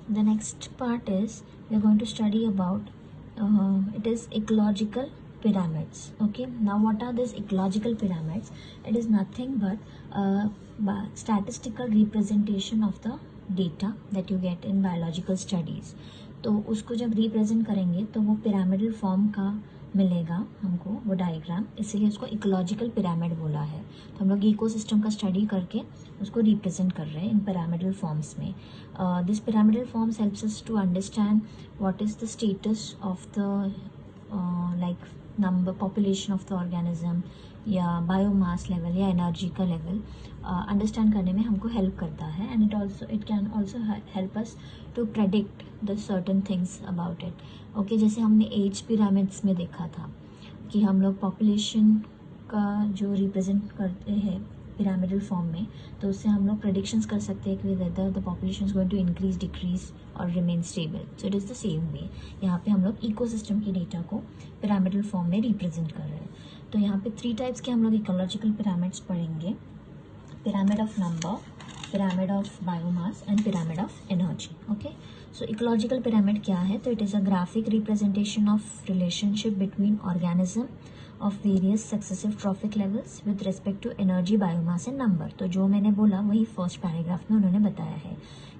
the next part is we are going to study about it is ecological pyramids. Okay, now what are these ecological pyramids? It is nothing but statistical representation of the data that you get in biological studies. तो उसको जब represent करेंगे तो वो pyramidal form का मिलेगा हमको वो डायग्राम, इसीलिए उसको इकोलॉजिकल पिरामिड बोला है। तो हम लोग इकोसिस्टम का स्टडी करके उसको रिप्रेजेंट कर रहे हैं इन पिरामिडल फॉर्म्स में। This pyramidal forms helps us to understand what is the status of the like number population of the organism या बायोमास लेवल या एनर्जी का लेवल अंडरस्टैंड करने में हमको हेल्प करता है। And it can also help us to predict the certain things about it. Okay, जैसे हमने एज पिरामिड्स में देखा था कि हम लोग पॉपुलेशन का जो रिप्रेजेंट करते हैं पिरामिडल फॉर्म में, तो उससे हम लोग प्रेडिक्शंस कर सकते हैं कि whether the population is going to increase, decrease or remain stable. So it is the same way यहाँ पे हम लोग इकोसिस्टम की डेटा को पिरामिडल फॉर्म में रिप्रेजेंट कर रहे हैं। तो यहाँ पे 3 टाइप्स के हम लोग इकोलॉजिकल पिरामिड्स पढ़ेंगे, pyramid of number, pyramid of biomass and pyramid of energy. Okay, so ecological pyramid क्या है? तो it is a graphic representation of relationship between organism of various successive trophic levels with respect to energy, biomass and number. तो जो मैंने बोला वही first paragraph में उन्होंने बताया है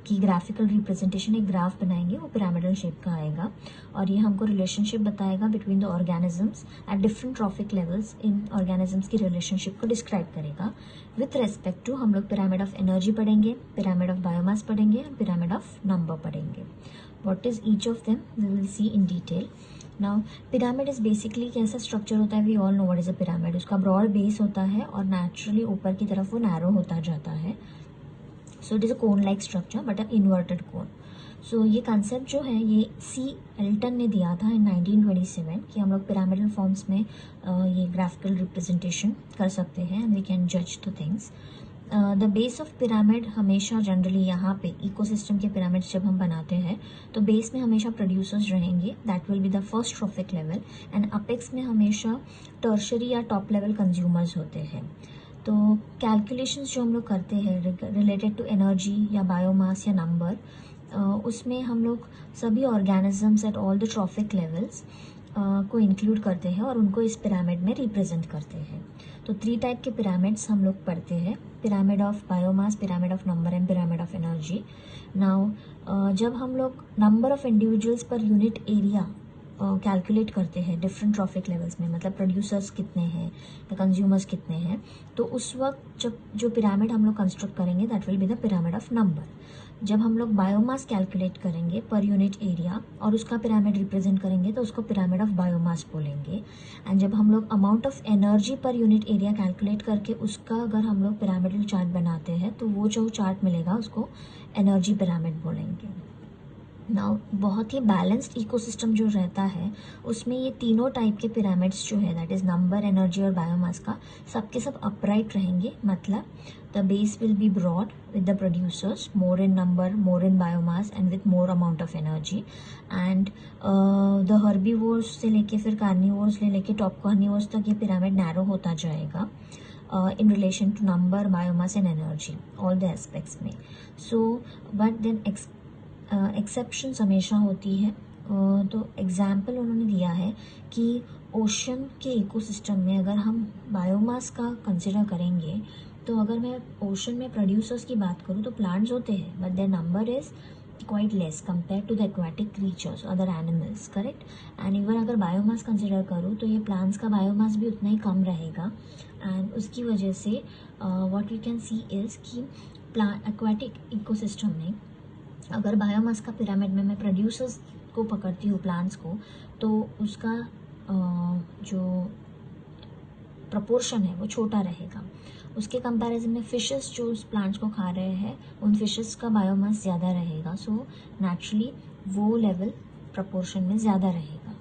कि ग्राफिकल रिप्रेजेंटेशन, एक ग्राफ बनाएंगे वो पिरामिडल शेप का आएगा और ये हमको रिलेशनशिप बताएगा between the organisms at different trophic levels. इन ऑर्गेनिजम्स की रिलेशनशिप को डिस्क्राइब करेगा विथ रेस्पेक्ट टू। हम लोग पिरामिड ऑफ एनर्जी पढ़ेंगे, पिरामिड ऑफ बायोमास पढ़ेंगे और पिरामिड ऑफ नंबर पढ़ेंगे। What is each of them we will see in detail. Now pyramid is basically कैसा स्ट्रक्चर होता है? We all know what is a pyramid. उसका broad base होता है और नेचुरली ऊपर की तरफ वो नैरो होता जाता है। So it is a cone like structure but a inverted cone. So ये कंसेप्ट जो है ये सी एल्टन ने दिया था इन 1927 कि हम लोग पिरामिडल फॉर्म्स में ये ग्राफिकल रिप्रेजेंटेशन कर सकते हैं एंड वी कैन जज the things. The base of pyramid हमेशा जनरली यहाँ पे इकोसिस्टम के पिरामिड्स जब हम बनाते हैं तो बेस में हमेशा प्रोड्यूसर्स रहेंगे, that will be the first trophic level, and apex में हमेशा टर्शरी या टॉप लेवल कंज्यूमर्स होते हैं। तो कैलकुलेशंस जो हम लोग करते हैं रिलेटेड टू एनर्जी या बायोमास या नंबर, उसमें हम लोग सभी organisms at all the trophic levels को इंक्लूड करते हैं और उनको इस पिरामिड में रिप्रेजेंट करते हैं। तो 3 टाइप के पिरामिड्स हम लोग पढ़ते हैं, pyramid of biomass, pyramid of number and pyramid of energy. Now जब हम लोग number of individuals per unit area calculate करते हैं डिफरेंट ट्रॉफिक लेवल्स में, मतलब प्रोड्यूसर्स कितने हैं या कंज्यूमर्स कितने हैं, तो उस वक्त जब जो पिरामिड हम लोग कंस्ट्रक्ट करेंगे that will be the pyramid of number. जब हम लोग बायोमास कैलकुलेट करेंगे पर यूनिट एरिया और उसका पिरामिड रिप्रेजेंट करेंगे तो उसको पिरामिड ऑफ बायोमास बोलेंगे। एंड जब हम लोग amount of energy per unit area calculate करके उसका अगर हम लोग पिरामिडल चार्ट बनाते हैं तो वो जो चार्ट मिलेगा उसको एनर्जी पिरामिड बोलेंगे। नाउ बहुत ही बैलेंस्ड इकोसिस्टम जो रहता है उसमें ये तीनों टाइप के पिरामिड्स जो है दैट इज़ नंबर, एनर्जी और बायोमास का, सबके सब अपराइट रहेंगे। मतलब the base will be broad with the producers, more in number, more in biomass and with more amount of energy. And the herbivores से लेके फिर कार्निवोर्स ले लेके टॉप कार्निवोर्स तक ये पिरामिड नैरो होता जाएगा in relation to number, biomass and energy, all the aspects में। So but then एक्सेप्शंस हमेशा होती है। तो एग्जाम्पल उन्होंने दिया है कि ओशन के इकोसिस्टम में अगर हम बायोमास का कंसिडर करेंगे तो अगर मैं ओशन में प्रोड्यूसर्स की बात करूँ तो प्लांट्स होते हैं but their number is quite less compare to the aquatic creatures, other animals, correct. And even अगर बायोमास कंसिडर करूँ तो ये प्लांट्स का बायोमास भी उतना ही कम रहेगा। एंड उसकी वजह से what we can see is कि एक्वाटिक इकोसिस्टम में अगर बायोमास का पिरामिड में मैं प्रोड्यूसर्स को पकड़ती हूँ, प्लांट्स को, तो उसका जो प्रपोर्शन है वो छोटा रहेगा। उसके कंपैरिजन में फिशेस जो उस प्लांट्स को खा रहे हैं उन फिशेस का बायोमास ज़्यादा रहेगा। सो नेचुरली वो लेवल प्रपोर्शन में ज़्यादा रहेगा।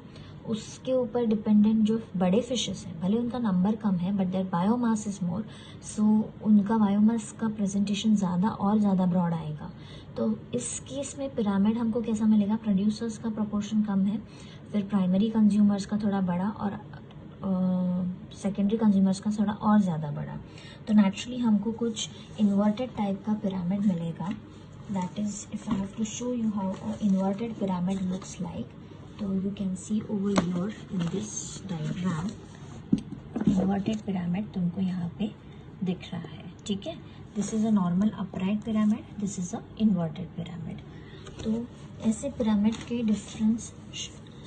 उसके ऊपर डिपेंडेंट जो बड़े फिशेस हैं, भले उनका नंबर कम है but their biomass is more, so उनका बायोमास का प्रेजेंटेशन ज़्यादा और ज़्यादा ब्रॉड आएगा। तो इस केस में पिरामिड हमको कैसा मिलेगा? प्रोड्यूसर्स का प्रोपोर्शन कम है, फिर प्राइमरी कंज्यूमर्स का थोड़ा बड़ा और सेकेंडरी कंज्यूमर्स का थोड़ा और ज़्यादा बड़ा। तो नेचुरली हमको कुछ इन्वर्टेड टाइप का पिरामिड मिलेगा that is, if I have to show you how an inverted pyramid looks like, so you can see over here in this diagram inverted pyramid तुमको यहाँ पे दिख रहा है, ठीक है. This is a normal upright pyramid, this is a inverted pyramid. तो ऐसे पिरामिड के डिफरेंस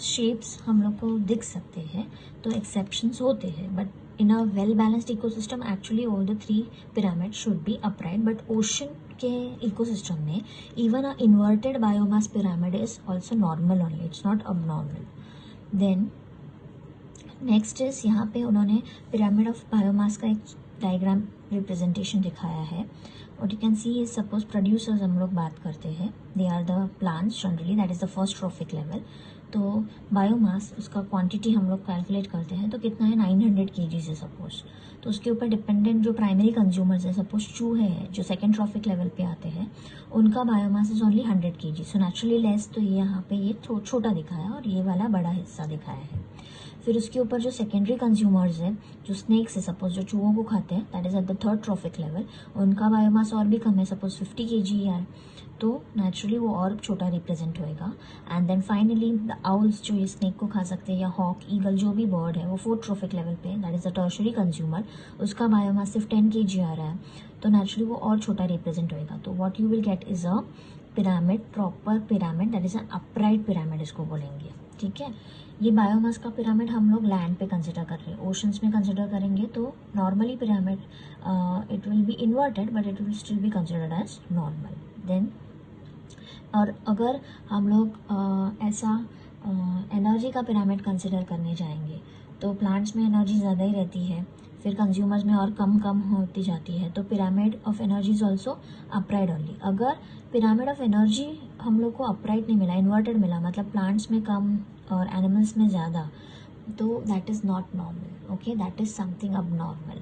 शेप्स हम लोग को दिख सकते हैं. तो एक्सेप्शंस होते हैं, but in a well balanced ecosystem actually all the 3 pyramid should be upright. But ocean के इकोसिस्टम में even a inverted biomass pyramid is also normal only, it's not abnormal. Then next is, यहाँ पे उन्होंने pyramid of biomass का एक diagram representation दिखाया है. और you can see is suppose producers हम लोग बात करते हैं, they are the plants generally, that is the first trophic level. तो बायोमास उसका क्वांटिटी हम लोग कैलकुलेट करते हैं, तो कितना है 900 kg है सपोज. तो उसके ऊपर डिपेंडेंट जो प्राइमरी कंज्यूमर्स है, सपोज चूहे हैं जो सेकेंड ट्रॉफिक लेवल पे आते हैं, उनका biomass is only 100 kg. So naturally less. तो ये यहाँ पे ये छोटा दिखाया है और ये वाला बड़ा हिस्सा दिखाया है. फिर उसके ऊपर जो सेकेंडरी कंज्यूमर्स है, जो स्नेक्स है सपोज, जो चूहों को खाते हैं, that is at the third trophic level, उनका बायोमास और भी कम है, सपोज 50 kg है, तो नेचुरली वो और छोटा रिप्रेजेंट होएगा. And then finally the owls जो ये स्नेक को खा सकते हैं, या हॉक, ईगल, जो भी बर्ड है, वो फोर्थ ट्रॉफिक लेवल पे, that is the tertiary consumer, उसका बायोमास सिर्फ 10 kg आ रहा है, तो नेचुरली वो और छोटा रिप्रेजेंट होएगा. तो what you will get is a pyramid, proper pyramid, that is an upright pyramid इसको बोलेंगे, ठीक है. ये बायोमास का पिरामिड हम लोग लैंड पे कंसिडर कर रहे हैं. ओशंस में कंसिडर करेंगे तो normally pyramid it will be inverted, but it will still be considered as normal. Then और अगर हम लोग ऐसा एनर्जी का पिरामिड कंसिडर करने जाएंगे, तो प्लांट्स में एनर्जी ज़्यादा ही रहती है, फिर कंज्यूमर्स में और कम होती जाती है. तो pyramid of energy is also upright only. अगर पिरामिड ऑफ एनर्जी हम लोग को अपराइट नहीं मिला, इन्वर्टेड मिला, मतलब प्लांट्स में कम और एनिमल्स में ज़्यादा, तो that is not normal. Okay, that is something abnormal.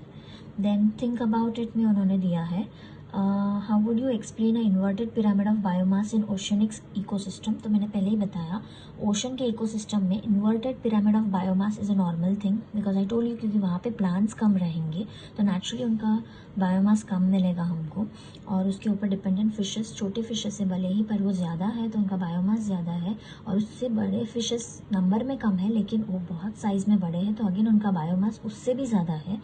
Then think about it में उन्होंने दिया है, how would you explain a inverted pyramid of biomass in oceanics ecosystem. तो मैंने पहले ही बताया, ओशन के इकोसिस्टम में inverted pyramid of biomass is a normal thing, because I told you, क्योंकि वहाँ पे प्लांट्स कम रहेंगे, तो नेचुरली उनका बायोमास कम मिलेगा हमको. और उसके ऊपर डिपेंडेंट फिशेस, छोटे फिशेस से भले ही पर वो ज़्यादा है, तो उनका बायोमास ज़्यादा है. और उससे बड़े फिशेस नंबर में कम है, लेकिन वो बहुत साइज़ में बड़े हैं, तो अगेन उनका बायोमास उससे भी ज़्यादा है.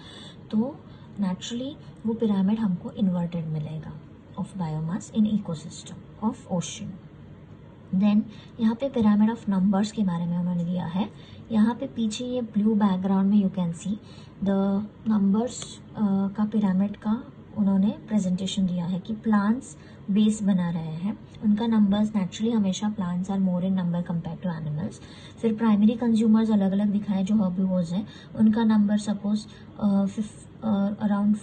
तो नेचुरली वो पिरामिड हमको इन्वर्टेड मिलेगा of biomass in ecosystem of ocean. Then यहाँ पे पिरामिड ऑफ नंबर्स के बारे में उन्होंने दिया है. यहाँ पे पीछे ये ब्लू बैकग्राउंड में you can see the numbers का पिरामिड का उन्होंने प्रेजेंटेशन दिया है कि प्लांट्स बेस बना रहे हैं, उनका नंबर्स नेचुरली हमेशा plants are more in number compare to animals. फिर प्राइमरी कंज्यूमर्स अलग अलग दिखाए जो हर्बिवोर्स हैं, उनका number suppose around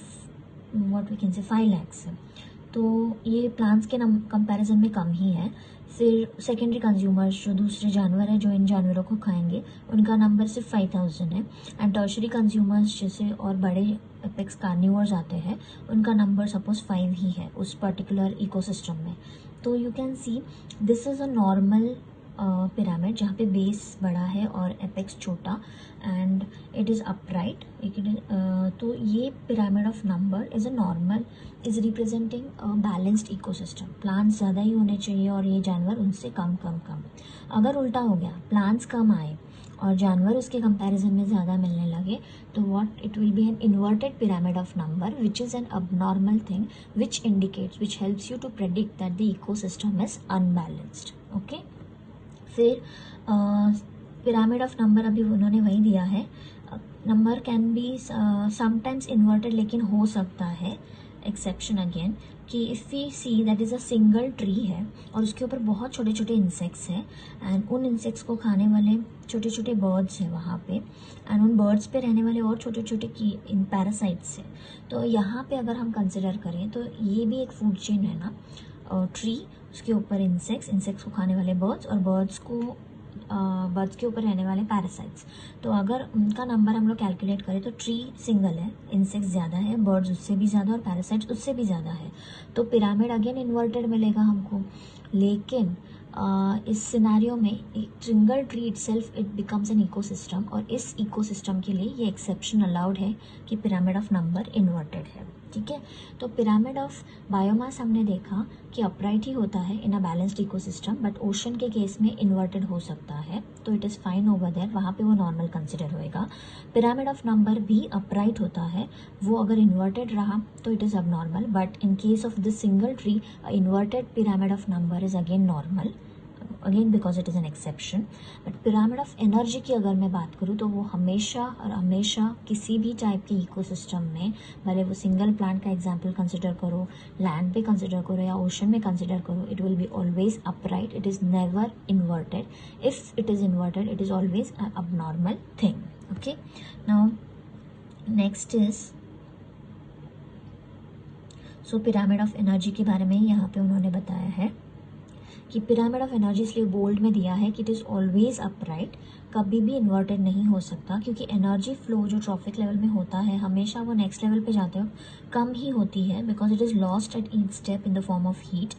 what we can say 5 lakhs है, तो ये प्लांट्स के कंपैरिजन में कम ही है. फिर सेकेंडरी कंज्यूमर्स जो दूसरे जानवर हैं जो इन जानवरों को खाएंगे, उनका नंबर सिर्फ 5000 है. एंड टर्शरी कंज्यूमर्स जैसे और बड़े एपेक्स कार्निवर्स आते हैं, उनका नंबर सपोज 5 ही है उस पर्टिकुलर इकोसिस्टम में. तो you can see this is a normal pyramid जहाँ पे बेस बड़ा है और एपेक्स छोटा, एंड इट इज़ अपराइट. तो ये pyramid of number is a normal, is representing a balanced ecosystem. Plants ज़्यादा ही होने चाहिए और ये जानवर उनसे कम. अगर उल्टा हो गया, प्लांट्स कम आए और जानवर उसके कंपैरिजन में ज़्यादा मिलने लगे, तो what it will be an inverted pyramid of number, which is an abnormal thing which indicates, which helps you to predict that the ecosystem is unbalanced. Okay, फिर पिरामिड ऑफ नंबर अभी उन्होंने वही दिया है. Number can be sometimes inverted, लेकिन हो सकता है एक्सेप्शन अगेन कि if we see that is a single tree है और उसके ऊपर बहुत छोटे छोटे इंसेक्ट्स हैं, एंड उन इंसेक्ट्स को खाने वाले छोटे छोटे बर्ड्स हैं वहाँ पे, एंड उन बर्ड्स पे रहने वाले और छोटे छोटे की इन पैरासाइट्स हैं. तो यहाँ पे अगर हम कंसिडर करें तो ये भी एक फूड चेन है ना, ट्री, उसके ऊपर इंसेक्ट्स को खाने वाले बर्ड्स, और बर्ड्स के ऊपर रहने वाले पैरासाइट्स. तो अगर उनका नंबर हम लोग कैलकुलेट करें तो ट्री सिंगल है, इंसेक्ट्स ज़्यादा है, बर्ड्स उससे भी ज़्यादा और पैरासाइट्स उससे भी ज़्यादा है, तो पिरामिड अगेन इन्वर्टेड मिलेगा हमको. लेकिन इस सिनेरियो में एक single tree itself it becomes an ecosystem, और इस इकोसिस्टम के लिए ये एक्सेप्शन अलाउड है कि पिरामिड ऑफ नंबर इन्वर्टेड है. ठीक है। तो पिरामिड ऑफ बायोमास हमने देखा कि अपराइट ही होता है in a balanced ecosystem, but ocean के केस में इन्वर्टेड हो सकता है, तो it is fine over there, वहाँ पे वो नॉर्मल कंसिडर होएगा। पिरामिड ऑफ नंबर भी अपराइट होता है, वो अगर इन्वर्टेड रहा तो it is abnormal, but in case of this single tree inverted pyramid of number is again normal, again because it is an exception. But pyramid of energy की अगर मैं बात करूँ तो वो हमेशा और हमेशा किसी भी टाइप के इकोसिस्टम में, भले वो सिंगल प्लांट का एग्जांपल कंसिडर करो, लैंड पे कंसिडर करो या ओशन में कंसिडर करो, it will be always upright, it is never inverted. If it is inverted it is always a abnormal thing. Okay, now next is, so pyramid of energy के बारे में यहाँ पे उन्होंने बताया है कि पिरामिड ऑफ एनर्जी इसलिए बोल्ड में दिया है कि इट इज़ ऑलवेज अपराइट, कभी भी इन्वर्टेड नहीं हो सकता, क्योंकि एनर्जी फ्लो जो ट्रॉफिक लेवल में होता है हमेशा वो नेक्स्ट लेवल पे जाते हो कम ही होती है, because it is lost at each step in the form of heat.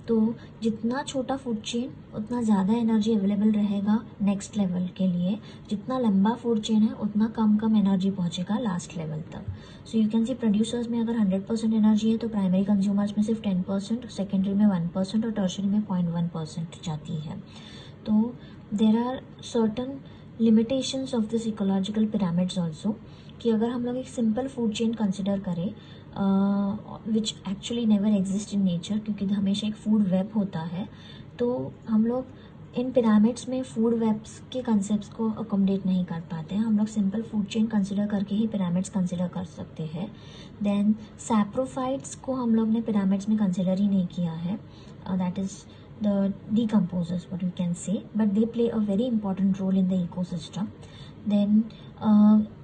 तो जितना छोटा फूड चेन उतना ज़्यादा एनर्जी अवेलेबल रहेगा नेक्स्ट लेवल के लिए, जितना लंबा फूड चेन है उतना कम एनर्जी पहुंचेगा लास्ट लेवल तक। So you can C producers में अगर 100% एनर्जी है तो प्राइमरी कंज्यूमर्स में सिर्फ 10%, सेकेंडरी में 1% और टर्शरी में 0.1% जाती है। तो there are certain limitations of this ecological pyramids also, कि अगर हम लोग एक सिंपल फूड चेन कंसिडर करें which actually never exist in nature, क्योंकि हमेशा एक फूड वेब होता है, तो हम लोग इन पिरामिड्स में फूड वेब्स के कंसेप्ट को अकोमोडेट नहीं कर पाते हैं। हम लोग सिंपल फूड चेन कंसिडर करके ही पिरामिड्स कंसिडर कर सकते हैं। देन सैप्रोफाइट्स को हम लोग ने पिरामिड्स में कंसिडर ही नहीं किया है, that is the decomposers, what you can say, but they play a very important role in the ecosystem. Then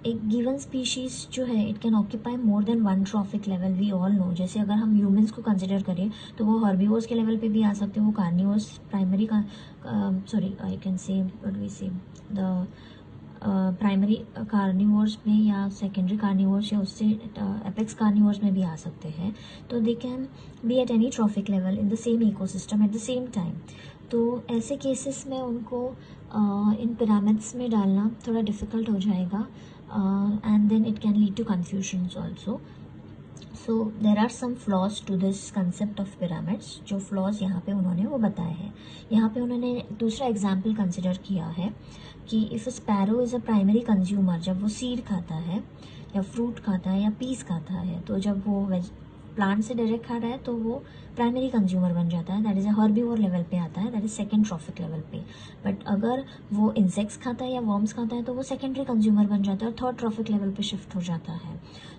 एक गिवन स्पीशीज जो है it can occupy more than one trophic level, we all know. जैसे अगर हम humans को consider करें तो वो हर्बीवोर्स के लेवल पे भी आ सकते हैं, वो कार्निवोर्स प्राइमरी का sorry I can say what we say the primary carnivores में या सेकेंडरी कार्निवोर्स या उससे एपेक्स कार्निवोर्स में भी आ सकते हैं। तो they can be at any trophic level in the same ecosystem at the same time. तो ऐसे केसेस में उनको इन पिरामिड्स में डालना थोड़ा डिफ़िकल्ट हो जाएगा, and then it can lead to confusions also. So there are some flaws to this concept of pyramids, जो फ्लॉज यहाँ पे उन्होंने वो बताए हैं। यहाँ पे उन्होंने दूसरा एग्जाम्पल कंसिडर किया है कि if sparrow is a primary consumer, जब वो सीड खाता है या फ्रूट खाता है या पीस खाता है, तो जब वो प्लांट से डायरेक्ट खा रहा है तो वो प्राइमरी कंज्यूमर बन जाता है, that is a herbivore level पे आता है, that is second trophic level पे। बट अगर वो इंसेक्ट्स खाता है या वर्म्स खाता है तो वो सेकेंडरी कंज्यूमर बन जाता है और थर्ड ट्रॉफिक लेवल पे शिफ्ट हो जाता है।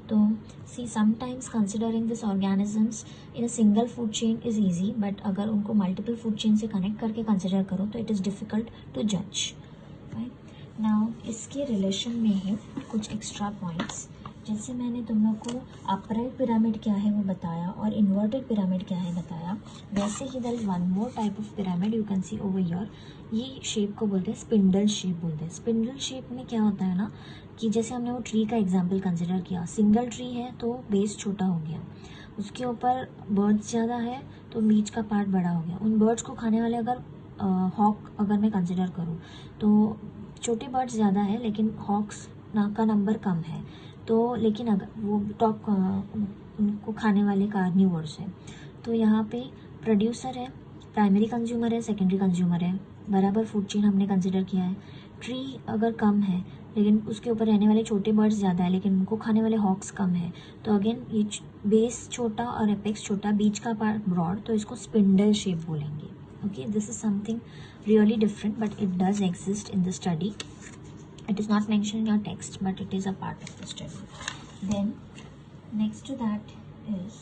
तो see sometimes considering this organisms in a single food chain is easy, but अगर उनको मल्टीपल फूड चेन से कनेक्ट करके कंसिडर करो तो इट इज़ डिफ़िकल्ट टू जज। नाउ इसके रिलेशन में है कुछ एक्स्ट्रा पॉइंट्स, जैसे मैंने तुम लोग को अपराइट पिरामिड क्या है वो बताया और इन्वर्टेड पिरामिड क्या है बताया, वैसे ही there is one more type of pyramid you can see over here. ये शेप को बोलते हैं स्पिंडल शेप बोलते हैं। स्पिंडल शेप में क्या होता है ना कि जैसे हमने वो ट्री का एग्जाम्पल कंसिडर किया, सिंगल ट्री है तो बेस छोटा हो गया, उसके ऊपर बर्ड्स ज़्यादा है तो बीच का पार्ट बड़ा हो गया। उन बर्ड्स को खाने वाले अगर हॉक अगर मैं कंसिडर करूँ तो छोटे बर्ड्स ज़्यादा है लेकिन हॉक्स का नंबर कम है, तो लेकिन अगर वो टॉप उनको खाने वाले कार्निवोर्स है, तो यहाँ पे प्रोड्यूसर है, प्राइमरी कंज्यूमर है, सेकेंडरी कंज्यूमर है, बराबर फूड चेन हमने कंसिडर किया है। ट्री अगर कम है लेकिन उसके ऊपर रहने वाले छोटे बर्ड्स ज़्यादा है लेकिन उनको खाने वाले हॉक्स कम है, तो अगेन ये बेस छोटा और एपेक्स छोटा, बीच का पार्ट ब्रॉड, तो इसको स्पिंडल शेप बोलेंगे। Okay, this is something really different but it does exist in the study. It is not mentioned in your text, but it is a part of the study. Then next to that is